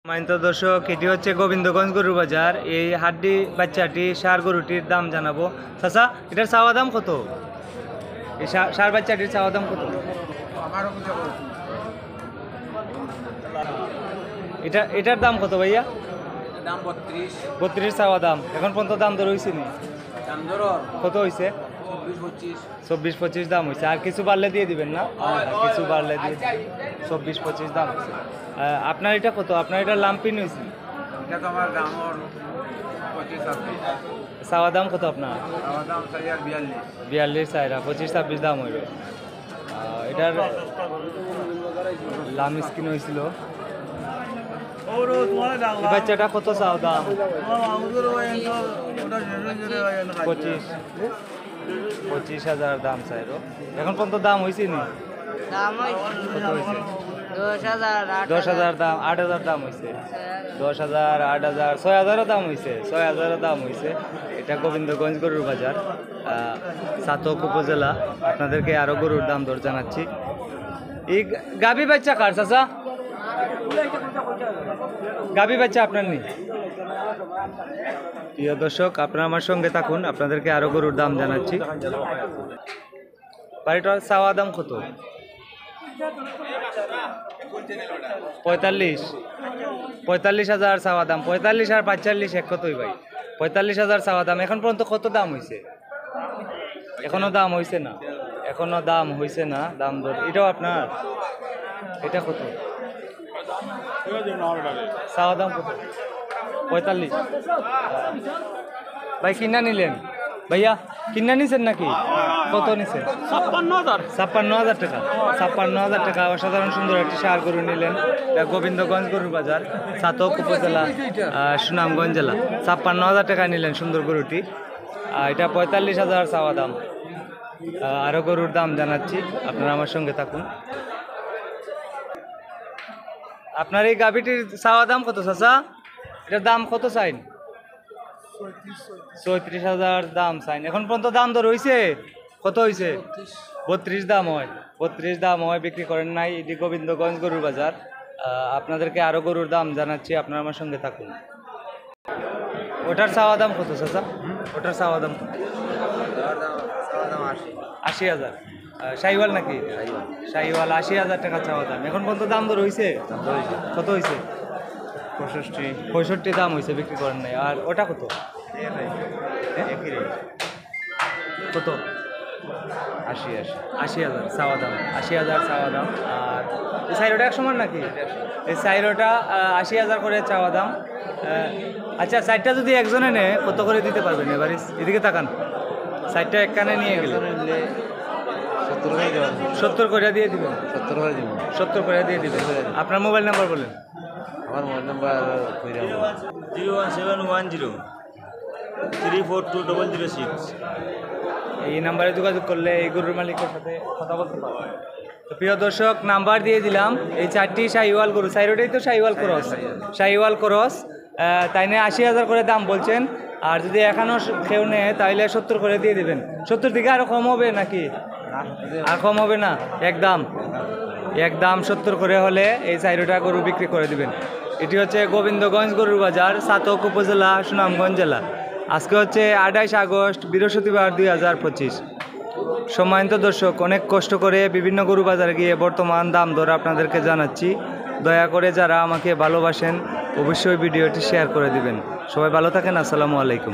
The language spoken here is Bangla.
মাইন্ত দর্শক, এটি হচ্ছে গোবিন্দগঞ্জ গরুর বাজার। এই হাড্ডি বাচ্চাটি ষাঁড় গরুটির দাম জানাবো। চাচা, এটার চাওয়া দাম কত? এই ষাঁড় বাচ্চাটির চাওয়া দাম কত? এটার দাম কত ভাইয়া? দাম 32 32 চাওয়া দাম। এখন পর্যন্ত দাম দর হয়েছে নি? দাম ধর কত হয়েছে? 24-25 দাম হয়েছে। আর কিছু বাড়লে দিয়ে দিবেন না? কিছু বাড়লে দিয়ে 24-25 দাম হয়েছে। আপনার এটা কত? আপনার এটা লাম্পিন হয়েছে? এটা তো আমার দাম 25-26 চাওয়া দাম কত আপনার? আমার দাম 42 42 চাইরা 25-26 দাম হইল। এটার লাম স্কিন হয়েছিল। এই বাচ্চাটা কত চাও দাম? 25,000 দাম চাইল। এখন পর্যন্ত দাম হয়েছে নি? কত হয়েছে? 10,000 দাম, 8,000 দাম হয়েছে। 10,000, 8,000, 6,000 দাম হয়েছে। 6,000 দাম হয়েছে। এটা গোবিন্দগঞ্জ গরুর বাজার, সাতক উপজেলা। আপনাদেরকে আরো গরুর দাম দর জানাচ্ছি। এই গাভী বাচ্চা কার চাচা? গাভী বাচ্চা আপনার নেই? প্রিয় দর্শক, আপনারা আমার সঙ্গে থাকুন, আপনাদেরকে আরো গরুর দাম জানাচ্ছি। বাড়িটার চাওয়া দাম কত? 45,000 চাওয়া দাম। 45 আর 45 এক কতই ভাই? 45,000 চাওয়া দাম। এখন পর্যন্ত কত দাম হয়েছে? এখনো দাম হয়েছে না? এখনো দাম হয়েছে না। দাম দর এটাও আপনার? এটা কত চাওয়া দাম? কত? 45 ভাই। কিনা নিলেন ভাইয়া? কিনা নিছেন নাকি? কত নিছেন? 56,000 টাকা। 56,000 টাকা। অসাধারণ সুন্দর একটি ষাঁড় গরু নিলেন। গোবিন্দগঞ্জ গরুর বাজার, সাতক উপজেলা, সুনামগঞ্জ জেলা। 56,000 টাকা নিলেন সুন্দর গরুটি। এটা 45,000 চাওয়া দাম। আরো গরুর দাম জানাচ্ছি, আপনারা আমার সঙ্গে থাকুন। আপনার এই গাভীটির চাওয়া দাম কত চাচা? এটার দাম কত চাইন? 34,000 দাম চাইন। এখন পর্যন্ত দাম দর হয়েছে? কত হয়েছে? 32 দাম হয়। 32 দাম হয়, বিক্রি করেন নাই। এটি গোবিন্দগঞ্জ গরুর বাজার। আপনাদেরকে আরো গরুর দাম জানাচ্ছি, আপনারা আমার সঙ্গে থাকুন। ওটার চাওয়া দাম কত চাচা? ওটার চাওয়া দাম কত? 80,000। শাহিওয়াল নাকি? শাহিওয়াল। 80,000 টাকা চাওয়া দাম। এখন পর্যন্ত দাম দর হয়েছে? কত হয়েছে? 65 দাম হয়েছে, বিক্রি করেন নাই। আর ওটা কত? কত? 80,000 চাওয়া দাম। 80,000 চাওয়া দাম। আর এই সাইরোটা এক সমান নাকি? এই সাইরোটা 80,000 করে চাওয়া দাম। আচ্ছা, সাইডটা যদি একজনে নেয় কত করে দিতে পারবেন? এবার এদিকে তাকান। সাইডটা এক কানে নিয়ে গেলে 70 করে দিয়ে দিবেন। 70 করে দিয়ে দিবেন। আপনার মোবাইল নাম্বার বলেন। আমার মোবাইল নাম্বার 01710 34206। এই নাম্বারে যোগাযোগ করলে এই গরুর মালিকের সাথে কথা বলতে পারবেন। তো প্রিয় দর্শক, নাম্বার দিয়ে দিলাম। এই 4টি শাহিওয়াল গরু, সাইরোটাই তো শাহিওয়াল ক্রস। শাহিওয়াল ক্রস। তাই নিয়ে 80,000 করে দাম বলছেন। আর যদি এখনও কেউ নেয় তাহলে 70 করে দিয়ে দেবেন। 70 থেকে আরও কম হবে নাকি? আর কম হবে না? একদম 70 করে হলে এই সাইরোটা গরু বিক্রি করে দিবেন। এটি হচ্ছে গোবিন্দগঞ্জ গরুর বাজার, সাতক উপজেলা, সুনামগঞ্জ জেলা। আজকে হচ্ছে 28 আগস্ট, বৃহস্পতিবার, 2025। সম্মানিত দর্শক, অনেক কষ্ট করে বিভিন্ন গরু বাজারে গিয়ে বর্তমান দাম দর আপনাদেরকে জানাচ্ছি। দয়া করে যারা আমাকে ভালোবাসেন অবশ্যই ভিডিওটি শেয়ার করে দিবেন। সবাই ভালো থাকেন। আসসালামু আলাইকুম।